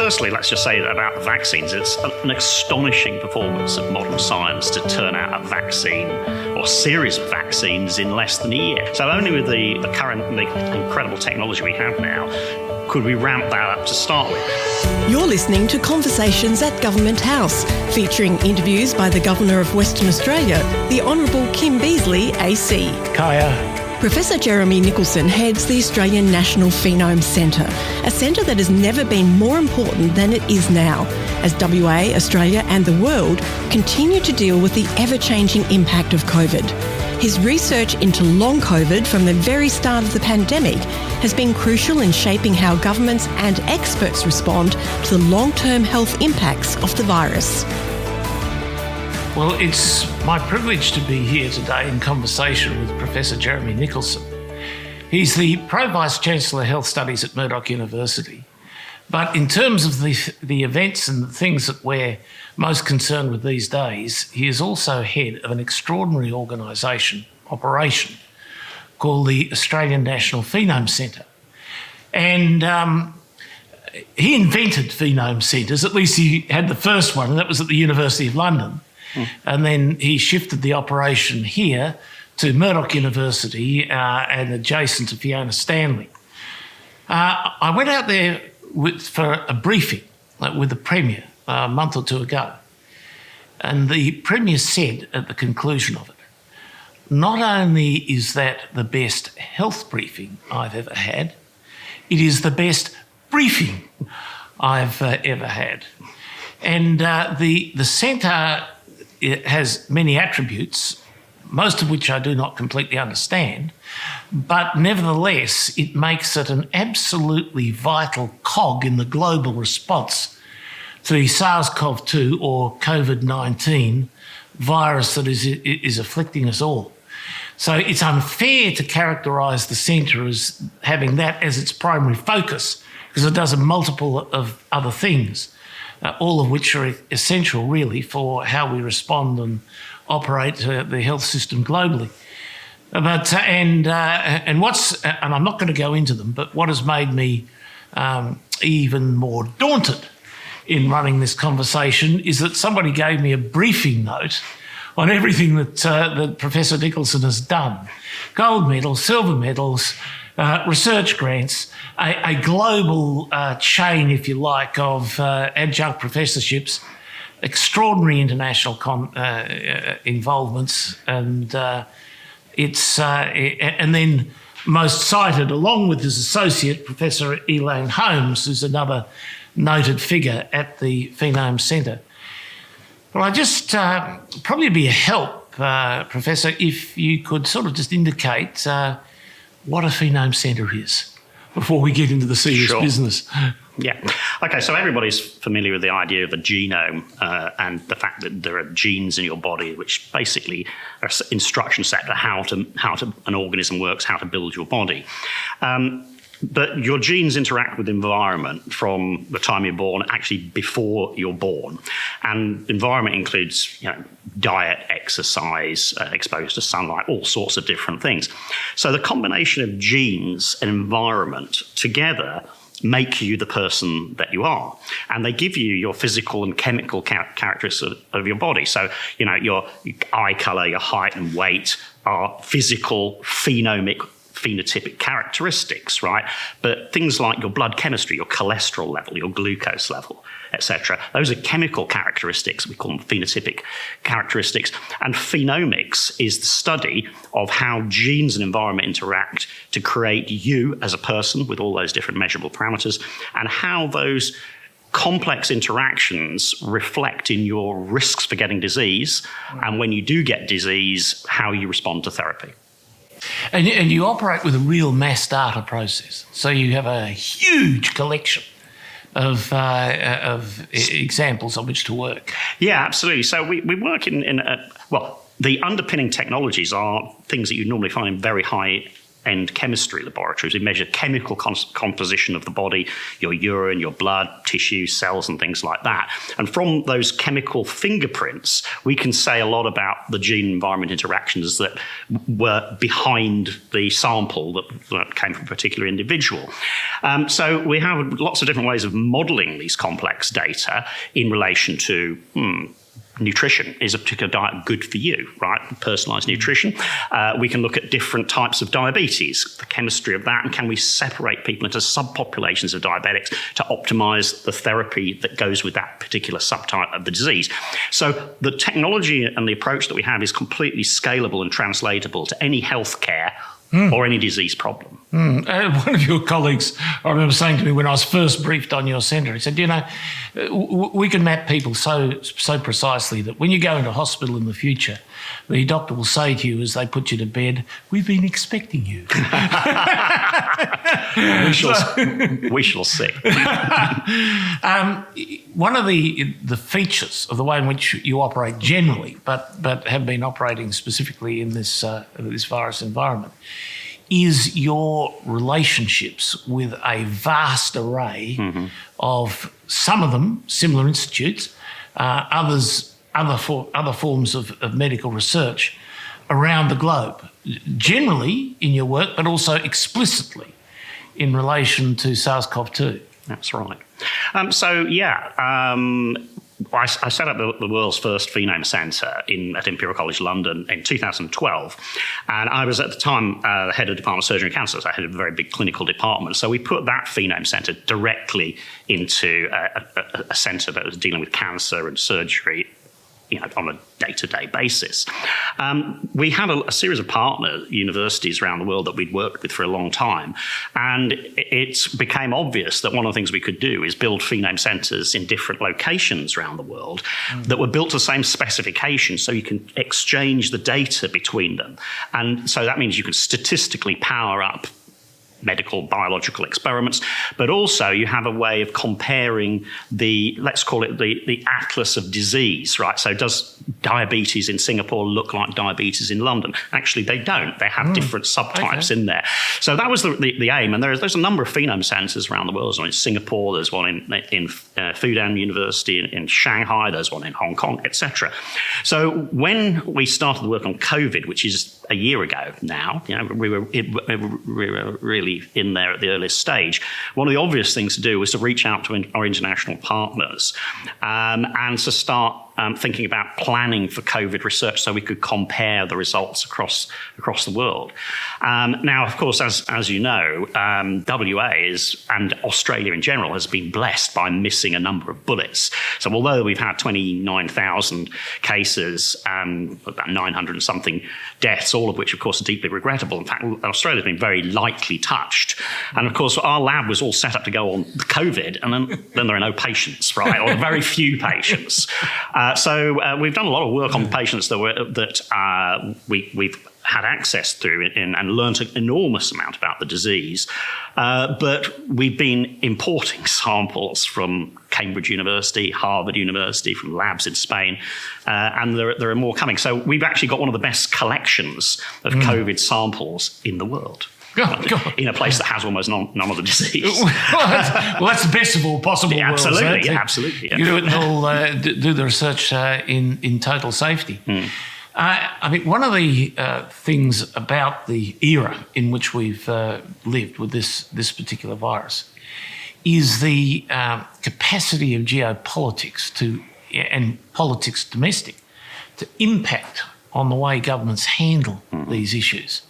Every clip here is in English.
firstly, let's just say that about the vaccines, it's an astonishing performance of modern science to turn out a vaccine or a series of vaccines in less than a year. So only with the incredible technology we have now could we ramp that up to start with. You're listening to Conversations at Government House, featuring interviews by the Governor of Western Australia, the Honourable Kim Beazley AC. Kaya. Professor Jeremy Nicholson heads the Australian National Phenome Centre, a centre that has never been more important than it is now, as WA, Australia and the world continue to deal with the ever-changing impact of COVID. His research into long COVID from the very start of the pandemic has been crucial in shaping how governments and experts respond to the long-term health impacts of the virus. Well, it's my privilege to be here today in conversation with Professor Jeremy Nicholson. He's the Pro-Vice-Chancellor of Health Studies at Murdoch University. But in terms of the events and the things that we're most concerned with these days, he is also head of an extraordinary operation called the Australian National Phenome Centre. And he invented phenome centres, at least he had the first one, and that was at the University of London. And then he shifted the operation here to Murdoch University and adjacent to Fiona Stanley. I went out there for a briefing with the Premier a month or two ago. And the Premier said at the conclusion of it, not only is that the best health briefing I've ever had, it is the best briefing I've ever had. And the centre, it has many attributes, most of which I do not completely understand, but nevertheless, it makes it an absolutely vital cog in the global response to the SARS-CoV-2 or COVID-19 virus that is afflicting us all. So it's unfair to characterise the centre as having that as its primary focus, because it does a multiple of other things. All of which are essential, really, for how we respond and operate the health system globally. But and I'm not going to go into them, but what has made me even more daunted in running this conversation is that somebody gave me a briefing note on everything that Professor Nicholson has done: gold medals, silver medals, research grants, a global chain, if you like, of adjunct professorships, extraordinary international involvements, and and then most cited, along with his associate, Professor Elaine Holmes, who's another noted figure at the Phenome Centre. Well, I just probably be a help, Professor, if you could sort of just indicate what a phenome centre is before we get into the serious business. Yeah. Okay, so everybody's familiar with the idea of a genome and the fact that there are genes in your body which basically are instruction set to how an organism works, how to build your body. But your genes interact with the environment from the time you're born, actually before you're born. And environment includes, diet, exercise, exposure to sunlight, all sorts of different things. So the combination of genes and environment together make you the person that you are. And they give you your physical and chemical characteristics of your body. So, your eye colour, your height and weight are physical, phenotypic characteristics, right? But things like your blood chemistry, your cholesterol level, your glucose level, etc., those are chemical characteristics. We call them phenotypic characteristics. And phenomics is the study of how genes and environment interact to create you as a person with all those different measurable parameters, and how those complex interactions reflect in your risks for getting disease, and when you do get disease, how you respond to therapy. And you operate with a real mass data process. So you have a huge collection of examples on which to work. Yeah, absolutely. So we work in the underpinning technologies are things that you normally find in very high end-to-end chemistry laboratories. We measure chemical composition of the body, your urine, your blood, tissue, cells, and things like that. And from those chemical fingerprints, we can say a lot about the gene-environment interactions that were behind the sample that came from a particular individual. So we have lots of different ways of modelling these complex data in relation to nutrition. Is a particular diet good for you, right? Personalised nutrition. We can look at different types of diabetes, the chemistry of that, and can we separate people into subpopulations of diabetics to optimise the therapy that goes with that particular subtype of the disease. So the technology and the approach that we have is completely scalable and translatable to any healthcare or any disease problem. One of your colleagues, I remember saying to me when I was first briefed on your centre, he said, we can map people so precisely that when you go into hospital in the future, the doctor will say to you as they put you to bed, "We've been expecting you." We shall see. One of the features of the way in which you operate generally, but have been operating specifically in this virus environment, is your relationships with a vast array of, some of them similar institutes, other forms of medical research around the globe, generally in your work, but also explicitly in relation to SARS-CoV-2. That's right. I set up the world's first Phenome Centre at Imperial College London in 2012. And I was at the time the head of the Department of Surgery and Cancer, so I had a very big clinical department. So we put that Phenome Centre directly into a centre that was dealing with cancer and surgery, on a day-to-day basis. We had a series of partner universities around the world that we'd worked with for a long time, and it became obvious that one of the things we could do is build Phenome Centres in different locations around the world that were built to the same specifications, so you can exchange the data between them. And so that means you can statistically power up medical biological experiments, but also you have a way of comparing let's call it the atlas of disease, right? So does diabetes in Singapore look like diabetes in London? Actually, they don't. They have different subtypes in there. So that was the aim. And there's a number of Phenome Centres around the world. There's one in Singapore, there's one in Fudan University in Shanghai, there's one in Hong Kong, etc. So when we started the work on COVID, which is a year ago now, we were really in there at the earliest stage. One of the obvious things to do was to reach out to our international partners and to start thinking about planning for COVID research so we could compare the results across the world. Now, of course, as you know, WA and Australia in general has been blessed by missing a number of bullets. So although we've had 29,000 cases, about 900 and something deaths, all of which, of course, are deeply regrettable. In fact, Australia's been very lightly touched. And, of course, our lab was all set up to go on COVID, and then there are no patients, right, or very few patients. So we've done a lot of work on patients that we've had access through and learnt an enormous amount about the disease. But we've been importing samples from Cambridge University, Harvard University, from labs in Spain, and there are more coming. So we've actually got one of the best collections of COVID samples in the world. In a place that has almost none of the disease. Well, that's the best of all possible worlds. Absolutely, absolutely. Yeah. You do it all, do the research in total safety. I mean, one of the things about the era in which we've lived with this particular virus is the capacity of geopolitics and politics domestic to impact on the way governments handle these issues.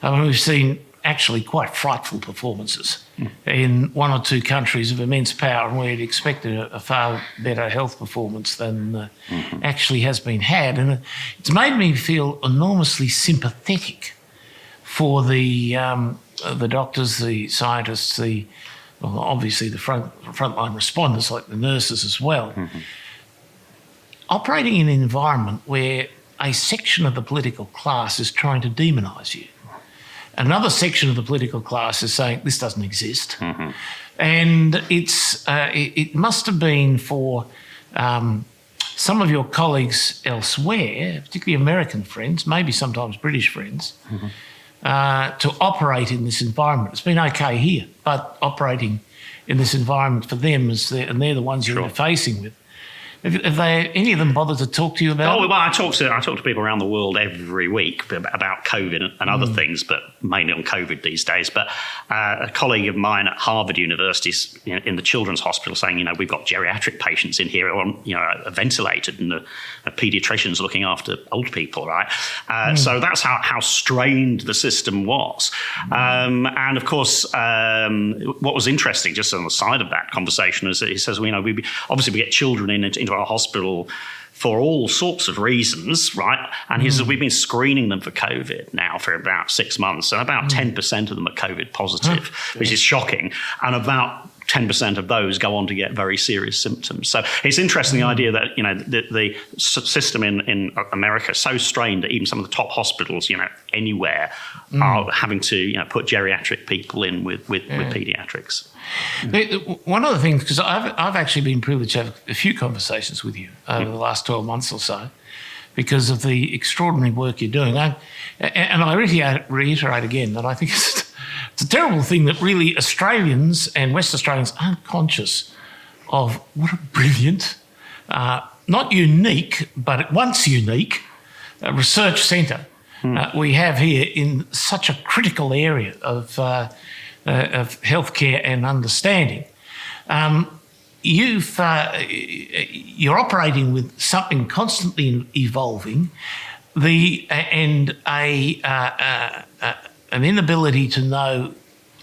I mean, we've seen actually quite frightful performances in one or two countries of immense power, and we'd expected a far better health performance than actually has been had. And it's made me feel enormously sympathetic for the doctors, the scientists, obviously the frontline responders like the nurses as well, operating in an environment where a section of the political class is trying to demonise you. Another section of the political class is saying this doesn't exist. And it must have been for some of your colleagues elsewhere, particularly American friends, maybe sometimes British friends, to operate in this environment. It's been okay here, but operating in this environment for them and they're the ones you're interfacing with. Have any of them bothered to talk to you about it? Well, I talk to people around the world every week about COVID and other things, but mainly on COVID these days. But a colleague of mine at Harvard University, in the Children's Hospital, saying, we've got geriatric patients in here on, ventilated, and the paediatricians looking after old people, right? So that's how strained the system was. And of course, what was interesting, just on the side of that conversation, is that he says, we get children into our hospital for all sorts of reasons, right? And he says we've been screening them for COVID now for about 6 months, and about 10% of them are COVID positive, which is shocking. And about 10% of those go on to get very serious symptoms. So it's interesting, the idea that, the system in America is so strained that even some of the top hospitals, anywhere are having to, put geriatric people in with paediatrics. One of the things, because I've actually been privileged to have a few conversations with you over the last 12 months or so because of the extraordinary work you're doing. And I reiterate again that I think it's a terrible thing that really Australians and West Australians aren't conscious of what a brilliant, not unique, but once unique, research centre we have here in such a critical area of healthcare and understanding. You're operating with something constantly evolving, an inability to know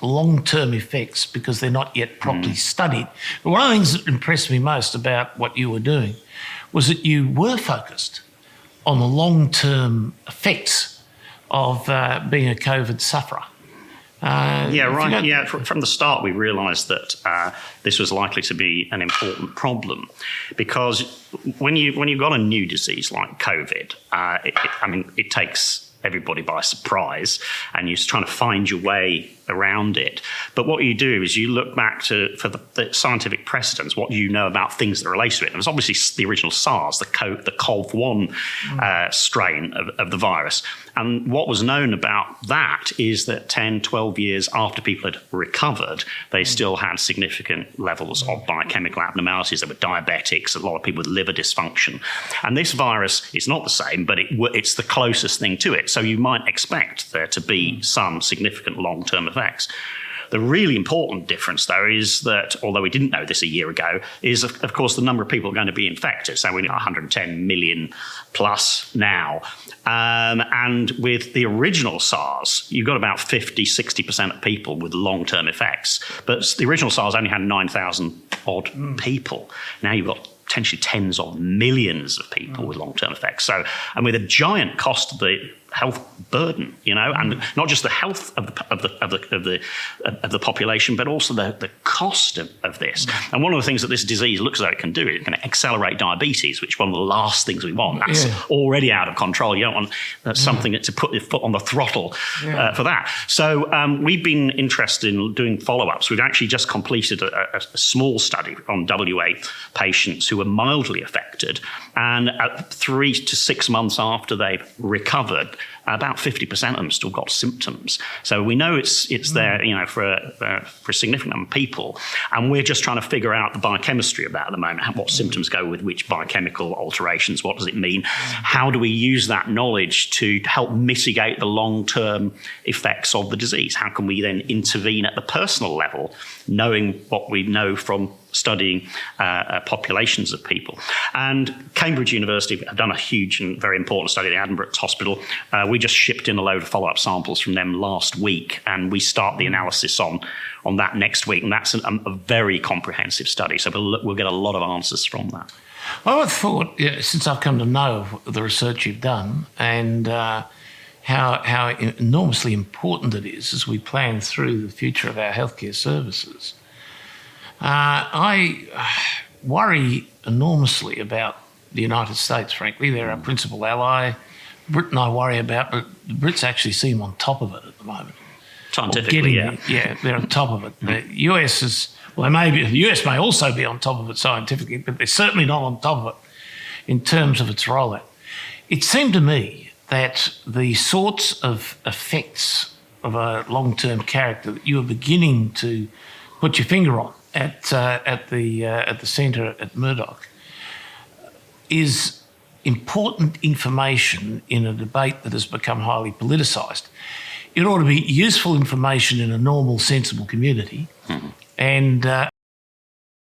long-term effects because they're not yet properly studied. But one of the things that impressed me most about what you were doing was that you were focused on the long-term effects of being a COVID sufferer. From the start, we realised that this was likely to be an important problem, because when you've got a new disease like COVID, it takes everybody by surprise, and you're trying to find your way around it. But what you do is you look back for the scientific precedents, what you know about things that relate to it. It was obviously the original SARS, the CoV-1 strain of the virus. And what was known about that is that 10, 12 years after people had recovered, they still had significant levels of biochemical abnormalities. There were diabetics, a lot of people with liver dysfunction. And this virus is not the same, but it's the closest thing to it. So you might expect there to be some significant long-term effects. The really important difference, though, is that, although we didn't know this a year ago, is, of course, the number of people going to be infected. So we're 110 million plus now. And with the original SARS, you've got about 50, 60% of people with long-term effects. But the original SARS only had 9,000 odd people. Now you've got potentially tens of millions of people with long-term effects. So, and with a giant cost of the health burden, and not just the health of the population, but also the cost of this. And one of the things that this disease looks like it can do, it can accelerate diabetes, which is one of the last things we want. That's already out of control. You don't want something to put your foot on the throttle for that. So we've been interested in doing follow-ups. We've actually just completed a small study on WA patients who were mildly affected, and 3 to 6 months after they've recovered, about 50% of them still got symptoms. So we know it's there, for a significant number of people, and we're just trying to figure out the biochemistry of that at the moment. What symptoms go with which biochemical alterations? What does it mean? How do we use that knowledge to help mitigate the long-term effects of the disease? How can we then intervene at the personal level, knowing what we know from studying populations of people? And Cambridge University have done a huge and very important study at Edinburgh Hospital. We just shipped in a load of follow-up samples from them last week, and we start the analysis on that next week. And that's a very comprehensive study, so we'll get a lot of answers from that. I would have thought, since I've come to know of the research you've done and how enormously important it is as we plan through the future of our healthcare services, I worry enormously about the United States, frankly. They're our principal ally. Britain I worry about, but the Brits actually seem on top of it at the moment. Scientifically, they're on top of it. The US is, the US may also be on top of it scientifically, but they're certainly not on top of it in terms of its rollout. It seemed to me that the sorts of effects of a long-term character that you are beginning to put your finger on at the centre at Murdoch is important information in a debate that has become highly politicised. It ought to be useful information in a normal, sensible community, and